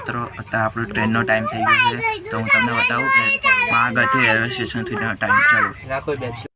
મિત્રો અત્યારે આપણો ટ્રેનનો ટાઈમ થઈ ગયો છે, તો હું તમને બતાવું કે આગળથી રેલવે સ્ટેશન સુધીનો ટાઈમ. ચાલો રાખો બેચ.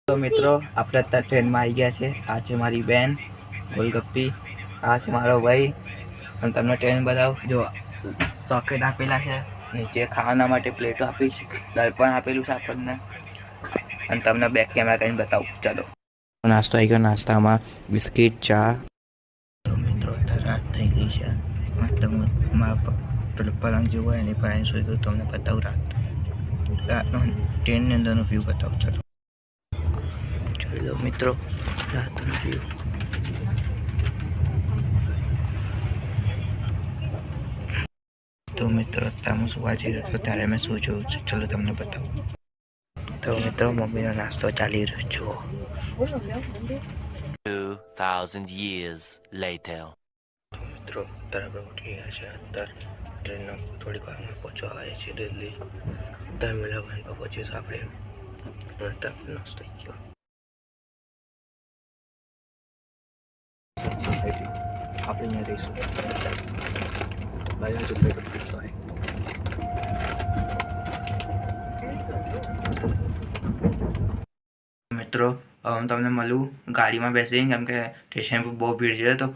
તો મિત્રો આપણે અત્યારે ટ્રેનમાં આવી ગયા છે. આ છે મારી બેન ગોલગપ્પી, આ છે મારો ભાઈ. અને તમને ટ્રેન બતાવું, જો સોકેટ આપેલા છે, નીચે ખાવાના માટે પ્લેટો આપી છે, દર્પણ આપેલું છે આપણને. અને તમને બેક કેમેરા કરીને બતાવું. ચાલો નાસ્તો આવી ગયો. નાસ્તામાં બિસ્કિટ, ચા. તો મિત્રો અત્યારે રાત થઈ ગઈ છે. મારા પલંગ જેવું હોય એની પાસે સોઈ ગયું. તમને બતાવું રાતનો ટ્રેનની અંદરનો વ્યૂ બતાવું. ચાલો જોઈ લો મિત્રો રાતનો વ્યૂ. તો મિત્રો અત્યારે હું સુવા જઈ રહ્યો હતો ત્યારે મેં શું જોયું છે, ચલો તમને બતાવું. તો મિત્રો મમ્મીનો નાસ્તો ચાલી રહ્યો જુઓ. 2000 years later. તો મિત્રો અત્યારે આપણે ઉઠી ગયા છે. અત્યારે ટ્રેનનો થોડીક વારમાં પહોંચવા આવે છે દિલ્હી. અત્યારે મેલાબન પર પહોંચીશું આપણે. અત્યારે નાસ્તો થઈ ગયો. આપણે અહીંયા રહીશું. બાજુ પેટ્રોલ પીતો હોય. મિત્રો હું તમને મળું ગાડીમાં બેસી, કેમ કે સ્ટેશન પર બહુ ભીડ છે તો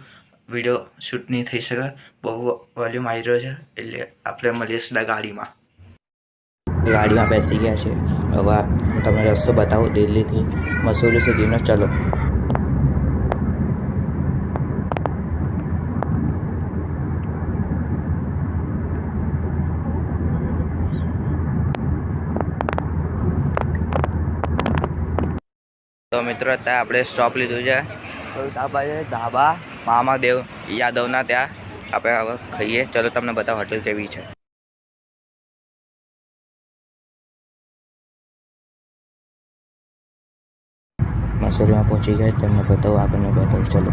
વિડીયો શૂટ નહીં થઈ શકે. બહુ વોલ્યુમ આવી રહ્યો છે, એટલે આપણે મળીએ સીધા ગાડીમાં. ગાડીમાં બેસી ગયા છે. હવે હું તમને રસ્તો બતાવું દિલ્હીથી મસૂરી સુધીનો. ચલો તો મિત્રો અત્યારે આપણે સ્ટોપ લીધું છે. ધાબા છે, ધાબા મહાદેવ યાદવના. ત્યાં આપણે હવે ખાઈએ. ચલો તમને બધા હોટેલ કેવી છે. મસૂરીમાં પહોંચી ગયા. તમને બતાવું, આગળને બતાવું. ચલો